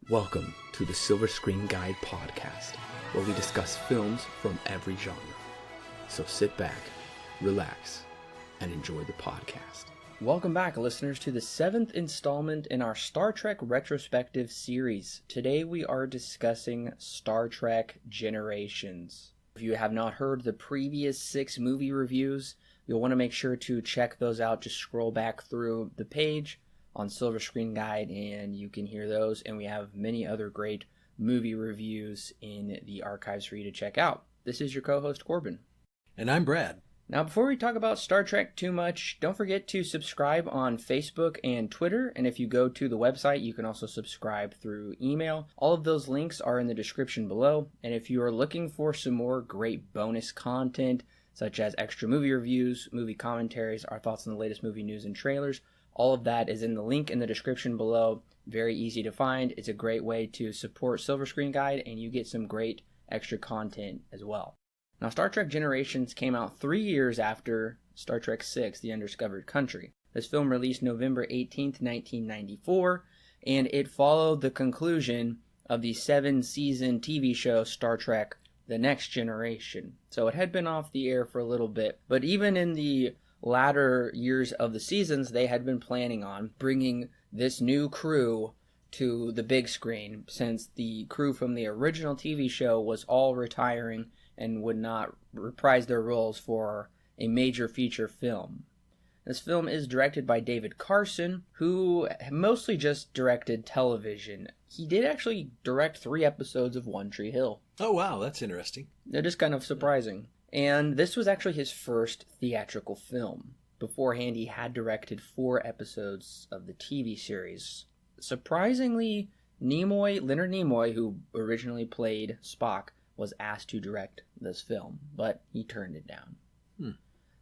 Welcome to the Silver Screen Guide podcast, where we discuss films from every genre. So sit back, relax, and enjoy the podcast. Welcome back, listeners, to the 7th installment in our Star Trek retrospective series. Today we are discussing Star Trek Generations. If you have not heard the previous 6 movie reviews, you'll want to make sure to check those out. Just scroll back through the page on Silver Screen Guide and you can hear those. And we have many other great movie reviews in the archives for you to check out. This is your co-host, Corbin. And I'm Brad. Now, before we talk about Star Trek too much, don't forget to subscribe on Facebook and Twitter. And if you go to the website, you can also subscribe through email. All of those links are in the description below. And if you are looking for some more great bonus content, such as extra movie reviews, movie commentaries, our thoughts on the latest movie news and trailers, all of that is in the link in the description below. Very easy to find. It's a great way to support Silver Screen Guide, and you get some great extra content as well. Now, Star Trek Generations came out 3 years after Star Trek VI, The Undiscovered Country. This film released November 18th, 1994, and it followed the conclusion of the 7-season TV show Star Trek The Next Generation. So it had been off the air for a little bit, but even in the latter years of the seasons, they had been planning on bringing this new crew to the big screen, since the crew from the original TV show was all retiring and would not reprise their roles for a major feature film. This film is directed by David Carson, who mostly just directed television. He did actually direct 3 episodes of One Tree Hill. Oh, wow, that's interesting. It is kind of surprising. And this was actually his first theatrical film. Beforehand, he had directed 4 episodes of the TV series. Surprisingly, Leonard Nimoy, who originally played Spock, was asked to direct this film, but he turned it down.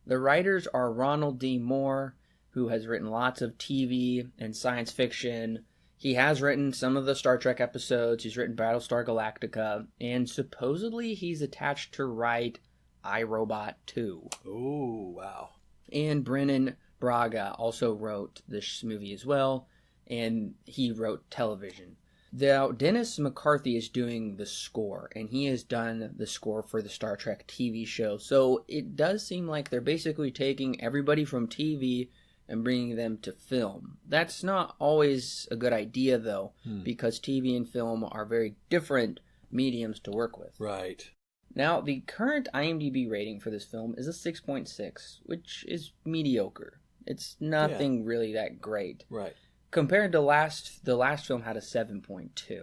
The writers are Ronald D. Moore, who has written lots of TV and science fiction. He has written some of the Star Trek episodes. He's written Battlestar Galactica, and supposedly he's attached to write iRobot 2. Oh, wow. And Brennan Braga also wrote this movie as well, and he wrote television. Now, Dennis McCarthy is doing the score, and he has done the score for the Star Trek TV show. So it does seem like they're basically taking everybody from TV and bringing them to film. That's not always a good idea, though, because TV and film are very different mediums to work with. Right. Now, the current IMDb rating for this film is a 6.6, which is mediocre. It's nothing really that great. Right. Compared to the last film had a 7.2.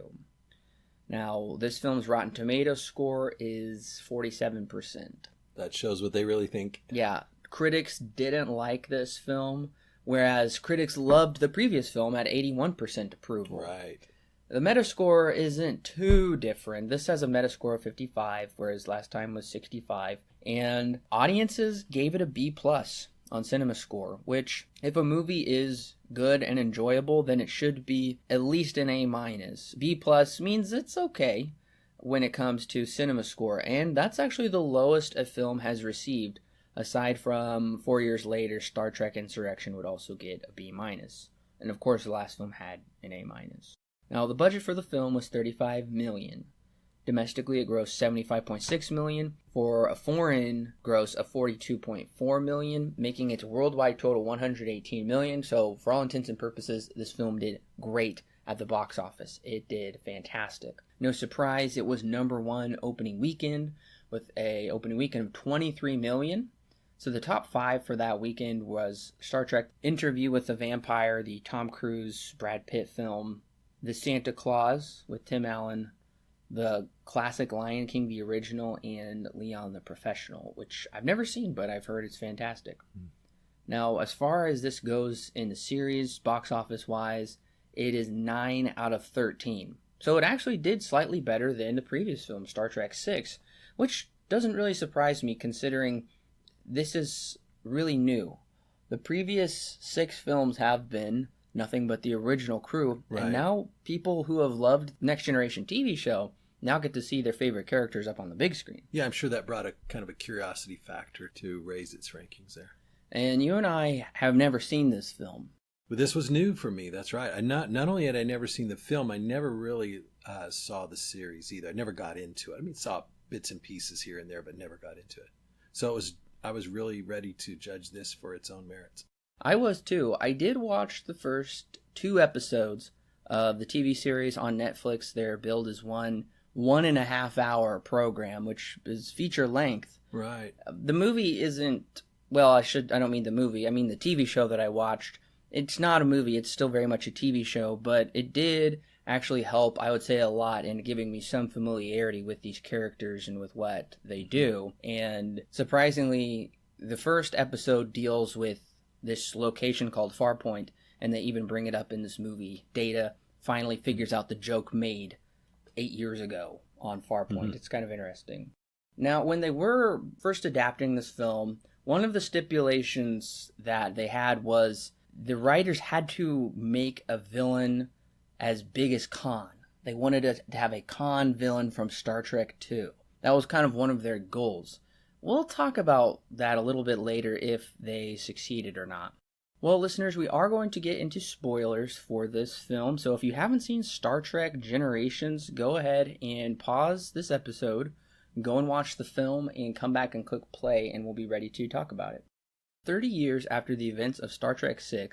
Now, this film's Rotten Tomatoes score is 47%. That shows what they really think. Yeah, critics didn't like this film, whereas critics loved the previous film at 81% approval. Right. The Metascore isn't too different. This has a Metascore of 55, whereas last time was 65. And audiences gave it a B+ on CinemaScore, which, if a movie is good and enjoyable, then it should be at least an A-. B+ means it's okay when it comes to CinemaScore, and that's actually the lowest a film has received. Aside from 4 years later, Star Trek Insurrection would also get a B-. And of course, the last film had an A-. Now, the budget for the film was $35 million. Domestically, it grossed $75.6 million for a foreign gross of $42.4 million, making its worldwide total $118 million. So, for all intents and purposes, this film did great at the box office. It did fantastic. No surprise, it was #1 opening weekend with a opening weekend of $23 million. So the top 5 for that weekend was Star Trek Interview with the Vampire, the Tom Cruise Brad Pitt film, The Santa Claus with Tim Allen, the classic Lion King, the original, and Leon the Professional, which I've never seen, but I've heard it's fantastic. Now, as far as this goes in the series, box office-wise, it is 9 out of 13. So it actually did slightly better than the previous film, Star Trek VI, which doesn't really surprise me considering this is really new. The previous 6 films have been nothing but the original crew, right. And now people who have loved Next Generation TV show now get to see their favorite characters up on the big screen. Yeah, I'm sure that brought a kind of a curiosity factor to raise its rankings there. And you and I have never seen this film. But this was new for me. That's right. Not only had I never seen the film, I never really saw the series either. I never got into it. I mean, saw bits and pieces here and there, but never got into it. So I was really ready to judge this for its own merits. I was too. I did watch the first 2 episodes of the TV series on Netflix. Their billed as 1.5 hour program, which is feature length. Right. The movie isn't, well, I don't mean the movie. I mean the TV show that I watched. It's not a movie. It's still very much a TV show, but it did actually help, I would say, a lot in giving me some familiarity with these characters and with what they do. And surprisingly, the first episode deals with this location called Farpoint, and they even bring it up in this movie. Data finally figures out the joke made 8 years ago on Farpoint. Mm-hmm. It's kind of interesting. Now, when they were first adapting this film, one of the stipulations that they had was the writers had to make a villain as big as Khan. They wanted to have a Khan villain from Star Trek II. That was kind of one of their goals. We'll talk about that a little bit later if they succeeded or not. Well, listeners, we are going to get into spoilers for this film, so if you haven't seen Star Trek Generations, go ahead and pause this episode, go and watch the film, and come back and click play, and we'll be ready to talk about it. 30 years after the events of Star Trek VI,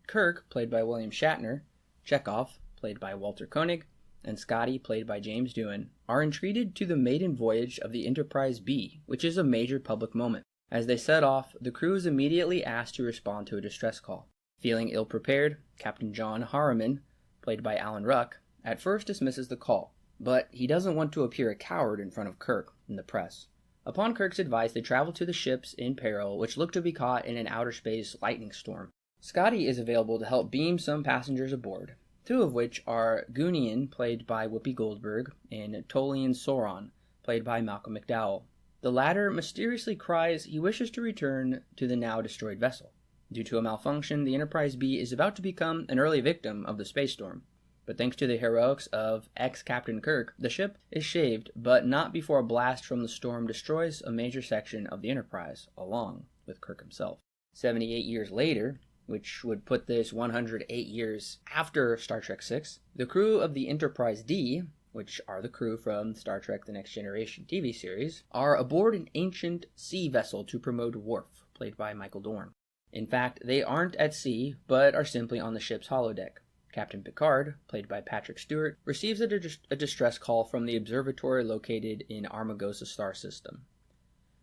Kirk, played by William Shatner, Chekhov, played by Walter Koenig, and Scotty, played by James Doohan, are entreated to the maiden voyage of the Enterprise B, which is a major public moment. As they set off, the crew is immediately asked to respond to a distress call. Feeling ill-prepared, Captain John Harriman, played by Alan Ruck, at first dismisses the call, but he doesn't want to appear a coward in front of Kirk and the press. Upon Kirk's advice, they travel to the ships in peril, which look to be caught in an outer space lightning storm. Scotty is available to help beam some passengers aboard, 2 of which are Gunian, played by Whoopi Goldberg, and Tolian Sorin, played by Malcolm McDowell. The latter mysteriously cries he wishes to return to the now destroyed vessel. Due to a malfunction, the Enterprise B is about to become an early victim of the space storm. But thanks to the heroics of ex-Captain Kirk, the ship is saved, but not before a blast from the storm destroys a major section of the Enterprise, along with Kirk himself. 78 years later, which would put this 108 years after Star Trek VI, the crew of the Enterprise D, which are the crew from Star Trek The Next Generation TV series, are aboard an ancient sea vessel to promote Worf, played by Michael Dorn. In fact, they aren't at sea, but are simply on the ship's holodeck. Captain Picard, played by Patrick Stewart, receives a distress call from the observatory located in Armagosa star system.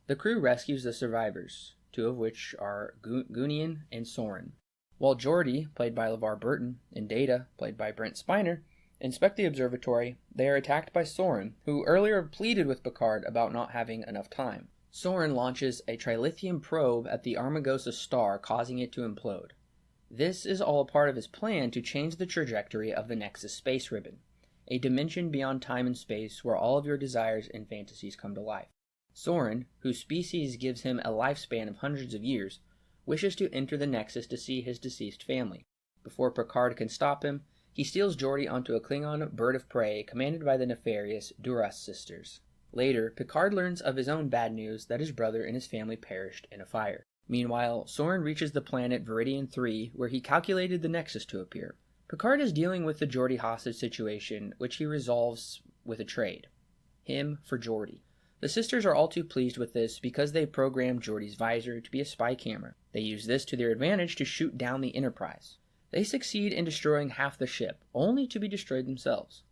The crew rescues the survivors, 2 of which are Gunian and Sorin. While Geordi, played by LeVar Burton, and Data, played by Brent Spiner, inspect the observatory, they are attacked by Sorin, who earlier pleaded with Picard about not having enough time. Sorin launches a trilithium probe at the Armagosa star, causing it to implode. This is all a part of his plan to change the trajectory of the Nexus space ribbon, a dimension beyond time and space where all of your desires and fantasies come to life. Sorin, whose species gives him a lifespan of hundreds of years, wishes to enter the Nexus to see his deceased family. Before Picard can stop him, he steals Geordi onto a Klingon bird of prey commanded by the nefarious Duras sisters. Later, Picard learns of his own bad news that his brother and his family perished in a fire. Meanwhile, Sorin reaches the planet Veridian 3, where he calculated the Nexus to appear. Picard is dealing with the Geordi hostage situation, which he resolves with a trade. Him for Geordi. The sisters are all too pleased with this because they programmed Geordi's visor to be a spy camera. They use this to their advantage to shoot down the Enterprise. They succeed in destroying half the ship, only to be destroyed themselves.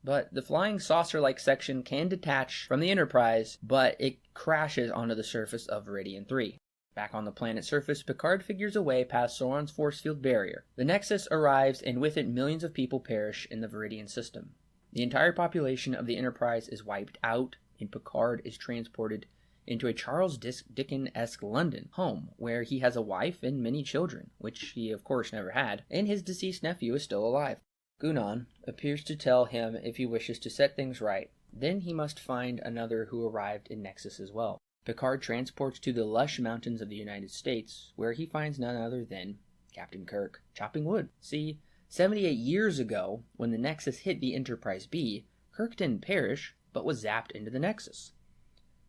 But the flying saucer-like section can detach from the Enterprise, but it crashes onto the surface of Veridian 3. Back on the planet's surface, Picard figures a way past Sorin's force field barrier. The Nexus arrives, and with it millions of people perish in the Veridian system. The entire population of the Enterprise is wiped out, and Picard is transported into a Charles Dickens-esque London home, where he has a wife and many children, which he of course never had, and his deceased nephew is still alive. Gunan appears to tell him if he wishes to set things right, then he must find another who arrived in Nexus as well. Picard transports to the lush mountains of the United States, where he finds none other than Captain Kirk chopping wood. See, 78 years ago, when the Nexus hit the Enterprise B, Kirk didn't perish, but was zapped into the Nexus.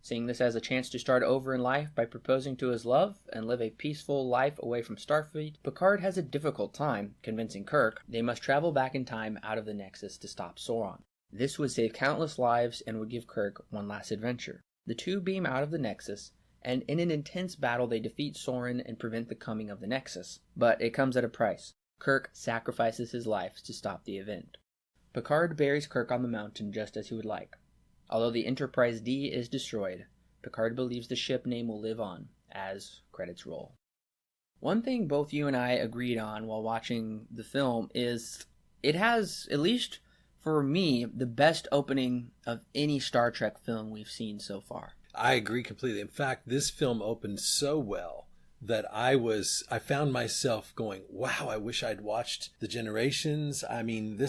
Seeing this as a chance to start over in life by proposing to his love and live a peaceful life away from Starfleet, Picard has a difficult time convincing Kirk they must travel back in time out of the Nexus to stop Sorin. This would save countless lives and would give Kirk one last adventure. The two beam out of the Nexus, and in an intense battle they defeat Sorin and prevent the coming of the Nexus. But it comes at a price. Kirk sacrifices his life to stop the event. Picard buries Kirk on the mountain just as he would like. Although the Enterprise D is destroyed, Picard believes the ship name will live on, as credits roll. One thing both you and I agreed on while watching the film is it has, at least for me, the best opening of any Star Trek film we've seen so far. I agree completely. In fact, this film opened so well that I found myself going, wow, I wish I'd watched The Generations. I mean,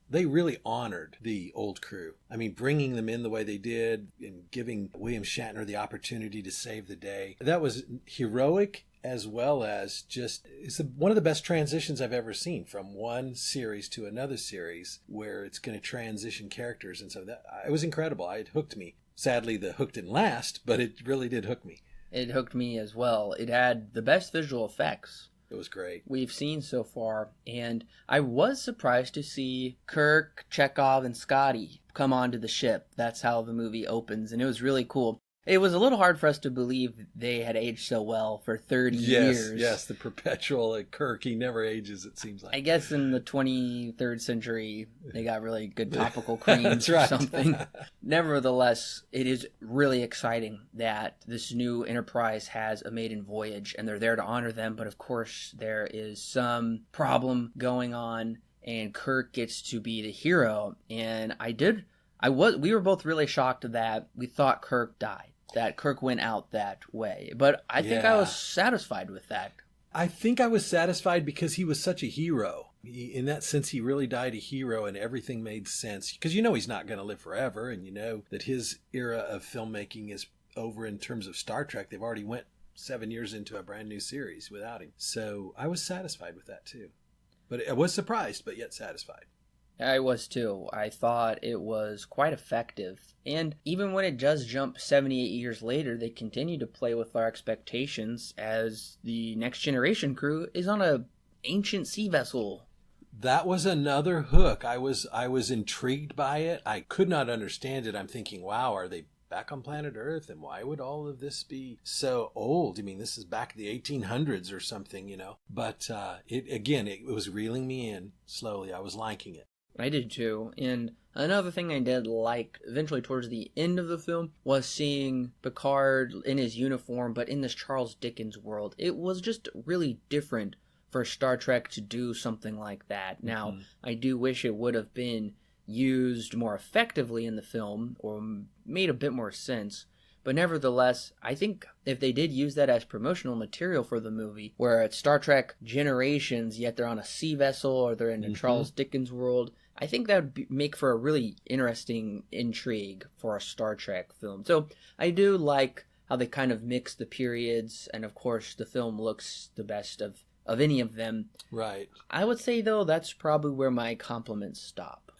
they really honored the old crew. I mean, bringing them in the way they did and giving William Shatner the opportunity to save the day. That was heroic, as well as it's one of the best transitions I've ever seen from one series to another series where it's going to transition characters. And so it was incredible. It hooked me. Sadly, the hook didn't last, but it really did hook me. It hooked me as well. It had the best visual effects. It was great. We've seen so far, and I was surprised to see Kirk, Chekhov, and Scotty come onto the ship. That's how the movie opens, and it was really cool. It was a little hard for us to believe they had aged so well for 30 years. Yes, the perpetual Kirk, he never ages, it seems like. I guess in the 23rd century, they got really good topical creams or something. Nevertheless, it is really exciting that this new Enterprise has a maiden voyage, and they're there to honor them, but of course there is some problem going on, and Kirk gets to be the hero, and we were both really shocked that we thought Kirk died, that Kirk went out that way. But I think I was satisfied with that. I think I was satisfied because he was such a hero. In that sense, he really died a hero and everything made sense. Because he's not going to live forever, and that his era of filmmaking is over in terms of Star Trek. They've already went 7 years into a brand new series without him. So I was satisfied with that too. But I was surprised, but yet satisfied. I was too. I thought it was quite effective. And even when it does jump 78 years later, they continue to play with our expectations as the Next Generation crew is on a ancient sea vessel. That was another hook. I was intrigued by it. I could not understand it. I'm thinking, wow, are they back on planet Earth? And why would all of this be so old? I mean, this is back in the 1800s or something, But it was reeling me in slowly. I was liking it. I did too. And another thing I did like eventually towards the end of the film was seeing Picard in his uniform, but in this Charles Dickens world. It was just really different for Star Trek to do something like that. Now, I do wish it would have been used more effectively in the film or made a bit more sense. But nevertheless, I think if they did use that as promotional material for the movie, where it's Star Trek Generations, yet they're on a sea vessel or they're in a Charles Dickens world, I think that would make for a really interesting intrigue for a Star Trek film. So I do like how they kind of mix the periods, and of course the film looks the best of any of them. Right. I would say, though, that's probably where my compliments stop.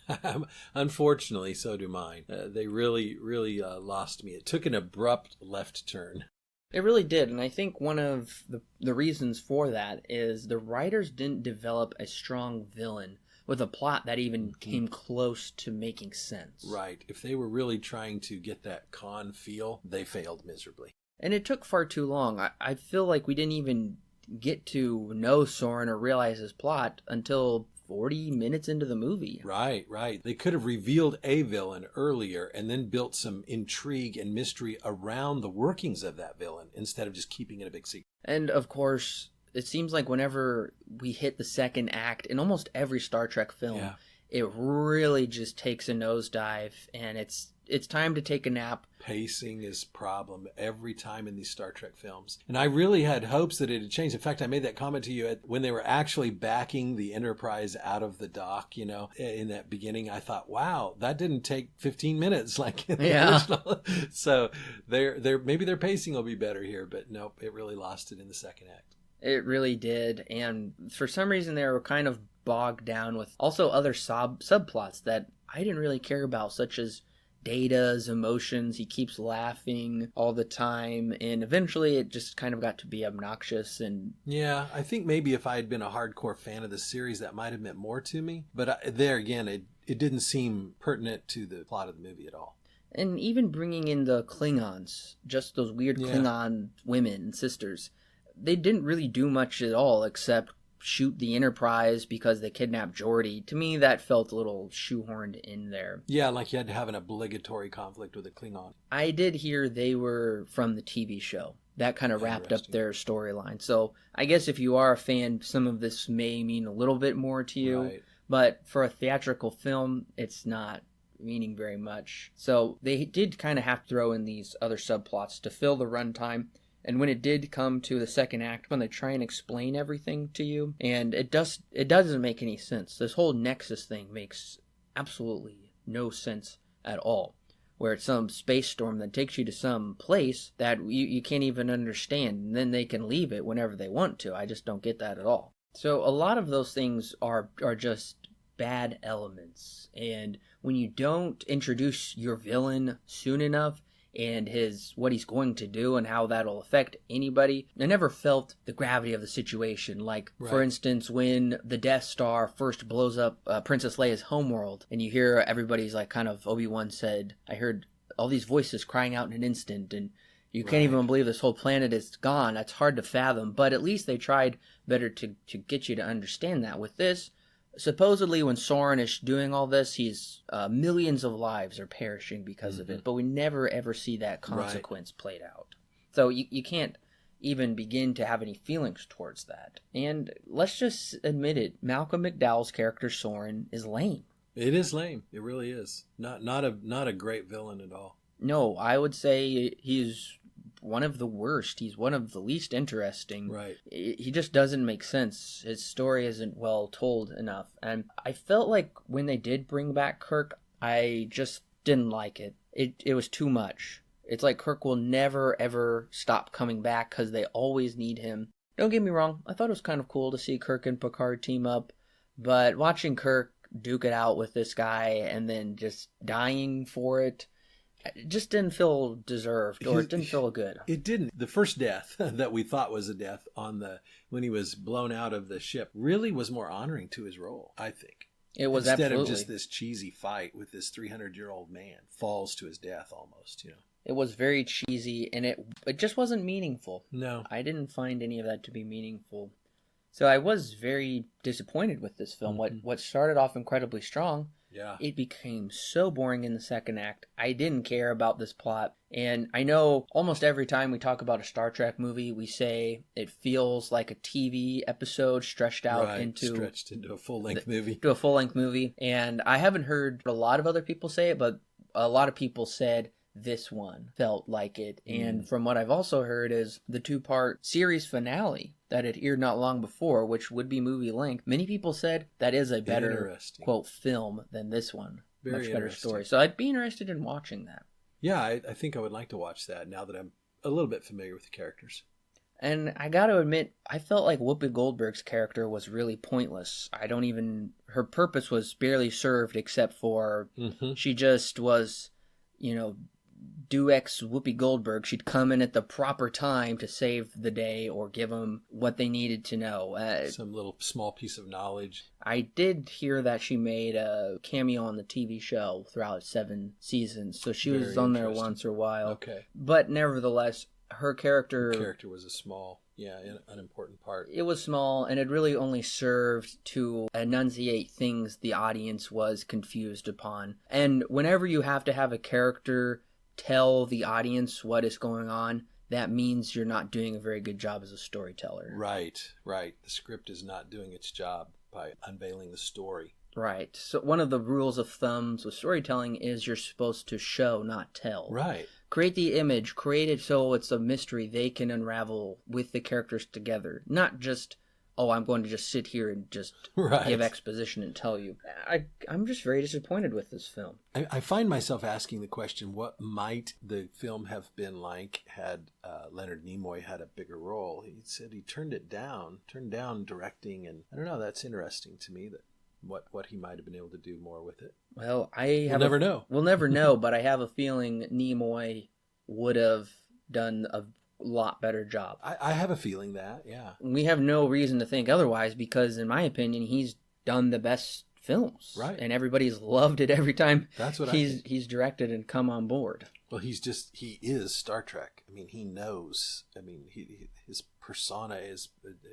Unfortunately, so do mine. They really, really lost me. It took an abrupt left turn. It really did, and I think one of the reasons for that is the writers didn't develop a strong villain with a plot that even came close to making sense. Right. If they were really trying to get that Khan feel, they failed miserably. And it took far too long. I feel like we didn't even get to know Sorin or realize his plot until 40 minutes into the movie. Right. They could have revealed a villain earlier and then built some intrigue and mystery around the workings of that villain instead of just keeping it a big secret. And of course, it seems like whenever we hit the second act in almost every Star Trek film, it really just takes a nosedive, and it's time to take a nap. Pacing is a problem every time in these Star Trek films. And I really had hopes that it had changed. In fact, I made that comment to you when they were actually backing the Enterprise out of the dock, in that beginning. I thought, wow, that didn't take 15 minutes like in the original. So maybe their pacing will be better here, but nope, it really lost it in the second act. It really did. And for some reason, they were kind of bogged down with also other subplots that I didn't really care about, such as Data's emotions. He keeps laughing all the time, and eventually it just kind of got to be obnoxious. And yeah, I think maybe if I had been a hardcore fan of the series, that might have meant more to me. But there again, it didn't seem pertinent to the plot of the movie at all. And even bringing in the Klingons, just those weird Klingon women and sisters, they didn't really do much at all except shoot the Enterprise because they kidnapped Geordi. To me, that felt a little shoehorned in there. Yeah, like you had to have an obligatory conflict with a Klingon. I did hear they were from the TV show. That kind of wrapped up their storyline. So I guess if you are a fan, some of this may mean a little bit more to you. Right. But for a theatrical film, it's not meaning very much. So they did kind of have to throw in these other subplots to fill the runtime. And when it did come to the second act, when they try and explain everything to you, and it doesn't make any sense. This whole Nexus thing makes absolutely no sense at all. Where it's some space storm that takes you to some place that you can't even understand, and then they can leave it whenever they want to. I just don't get that at all. So a lot of those things are just bad elements. And when you don't introduce your villain soon enough, and what he's going to do and how that'll affect anybody, I never felt the gravity of the situation. Like, for instance, when the Death Star first blows up Princess Leia's homeworld, and you hear everybody's like, kind of, Obi-Wan said, I heard all these voices crying out in an instant, and you can't even believe this whole planet is gone. That's hard to fathom, but at least they tried better to get you to understand that. With this, supposedly when Sorin is doing all this, he's millions of lives are perishing because of it, but we never ever see that consequence played out. So you can't even begin to have any feelings towards that. And let's just admit it, Malcolm McDowell's character Sorin is lame. It is lame. It really is. Not a great villain at all. No, I would say he's one of the worst. He's one of the least interesting. Right. He just doesn't make sense. His story isn't well told enough. And I felt like when they did bring back Kirk, I just didn't like it. It was too much. It's like Kirk will never, ever stop coming back because they always need him. Don't get me wrong. I thought it was kind of cool to see Kirk and Picard team up. But watching Kirk duke it out with this guy and then just dying for it, it just didn't feel deserved, or it didn't feel good. It didn't. The first death that we thought was a death when he was blown out of the ship really was more honoring to his role, I think. It was instead absolutely. of just this cheesy fight with this 300-year-old man, falls to his death almost, It was very cheesy, and it just wasn't meaningful. No. I didn't find any of that to be meaningful. So I was very disappointed with this film. What started off incredibly strong, it became so boring in the second act. I didn't care about this plot. And I know almost every time we talk about a Star Trek movie, we say it feels like a TV episode stretched into a full-length movie. To a full-length movie. And I haven't heard a lot of other people say it, but a lot of people said this one felt like it. And from what I've also heard is the 2-part series finale that had aired not long before, which would be movie length. Many people said that is a better, quote, film than this one. Much better story. So I'd be interested in watching that. Yeah, I think I would like to watch that now that I'm a little bit familiar with the characters. And I gotta admit, I felt like Whoopi Goldberg's character was really pointless. Her purpose was barely served except for she just was, do X Whoopi Goldberg. She'd come in at the proper time to save the day or give them what they needed to know. Some little small piece of knowledge. I did hear that she made a cameo on the TV show throughout 7 seasons, so she was on there once or a while. Okay. But nevertheless, her character was a small, unimportant part. It was small, and it really only served to enunciate things the audience was confused upon. And whenever you have to have a character tell the audience what is going on, that means you're not doing a very good job as a storyteller. Right. The script is not doing its job by unveiling the story. Right. So one of the rules of thumbs with storytelling is you're supposed to show, not tell. Right. Create the image, create it so it's a mystery they can unravel with the characters together. Not just, I'm going to just sit here and just give exposition and tell you. I'm just very disappointed with this film. I find myself asking the question, what might the film have been like had Leonard Nimoy had a bigger role? He said he turned down directing, and I don't know, that's interesting to me. what he might have been able to do more with it. Well, We'll never know. We'll never know, but I have a feeling Nimoy would have done a lot better job. I have a feeling that, yeah. We have no reason to think otherwise because, in my opinion, he's done the best films. Right. And everybody's loved it every time That's what he's directed and come on board. Well, he is Star Trek. I mean, he knows. I mean, his persona is,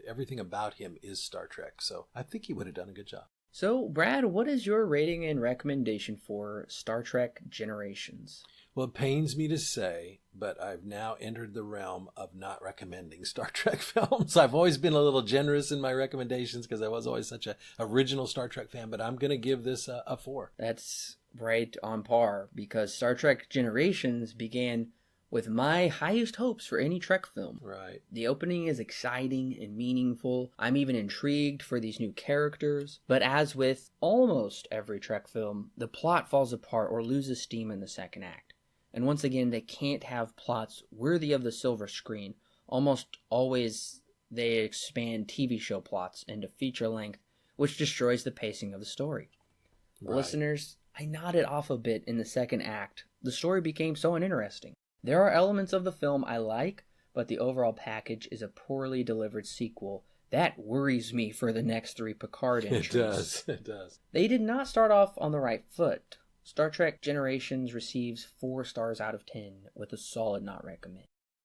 everything about him is Star Trek. So I think he would have done a good job. So, Brad, what is your rating and recommendation for Star Trek Generations? Well, it pains me to say, but I've now entered the realm of not recommending Star Trek films. I've always been a little generous in my recommendations because I was always such an original Star Trek fan, but I'm going to give this a 4. That's right on par because Star Trek Generations began with my highest hopes for any Trek film. Right. The opening is exciting and meaningful. I'm even intrigued for these new characters. But as with almost every Trek film, the plot falls apart or loses steam in the second act. And once again, they can't have plots worthy of the silver screen. Almost always they expand TV show plots into feature length, which destroys the pacing of the story. Right. Listeners, I nodded off a bit in the second act. The story became so uninteresting. There are elements of the film I like, but the overall package is a poorly delivered sequel. That worries me for the next 3 Picard entries. It does. They did not start off on the right foot. Star Trek Generations receives 4 stars out of 10 with a solid not recommend.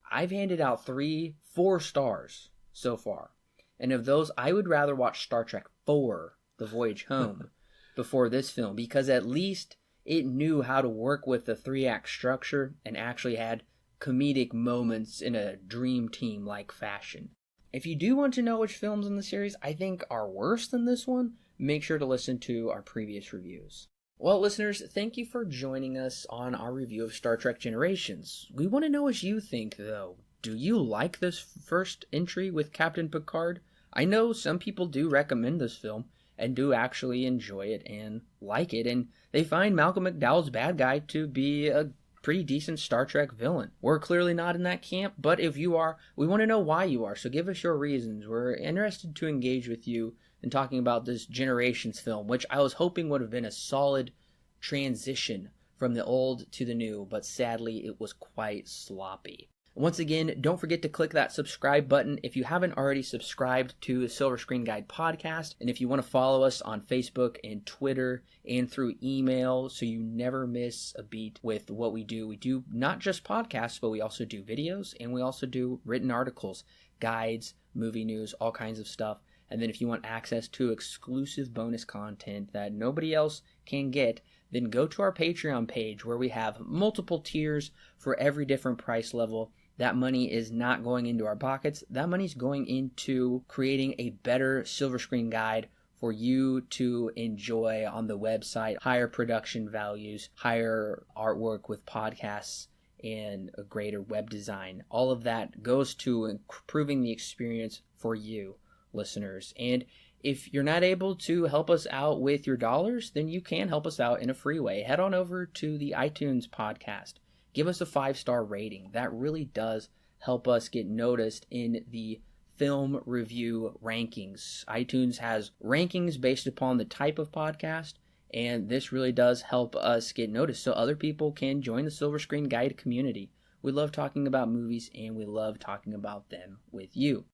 I've handed out 3 4 stars so far. And of those, I would rather watch Star Trek 4, The Voyage Home, before this film, because at least it knew how to work with the 3-act structure and actually had comedic moments in a dream team-like fashion. If you do want to know which films in the series I think are worse than this one, make sure to listen to our previous reviews. Well, listeners, thank you for joining us on our review of Star Trek Generations. We want to know what you think, though. Do you like this first entry with Captain Picard? I know some people do recommend this film and do actually enjoy it and like it, and they find Malcolm McDowell's bad guy to be a pretty decent Star Trek villain. We're clearly not in that camp, but if you are, we want to know why you are, so give us your reasons. We're interested to engage with you in talking about this Generations film, which I was hoping would have been a solid transition from the old to the new, but sadly it was quite sloppy. Once again, don't forget to click that subscribe button if you haven't already subscribed to the Silver Screen Guide podcast. And if you want to follow us on Facebook and Twitter and through email so you never miss a beat with what we do not just podcasts, but we also do videos and we also do written articles, guides, movie news, all kinds of stuff. And then if you want access to exclusive bonus content that nobody else can get, then go to our Patreon page where we have multiple tiers for every different price level. That money is not going into our pockets. That money's going into creating a better Silver Screen Guide for you to enjoy on the website. Higher production values, higher artwork with podcasts, and a greater web design. All of that goes to improving the experience for you, listeners. And if you're not able to help us out with your dollars, then you can help us out in a free way. Head on over to the iTunes podcast. Give us a 5-star rating. That really does help us get noticed in the film review rankings. iTunes has rankings based upon the type of podcast, and this really does help us get noticed so other people can join the Silver Screen Guide community. We love talking about movies, and we love talking about them with you.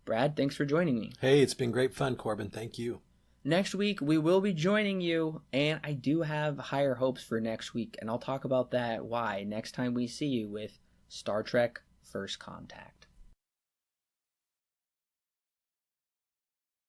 Brad, thanks for joining me. Hey, it's been great fun, Corbin. Thank you. Next week, we will be joining you, and I do have higher hopes for next week, and I'll talk about that, why, next time we see you with Star Trek First Contact.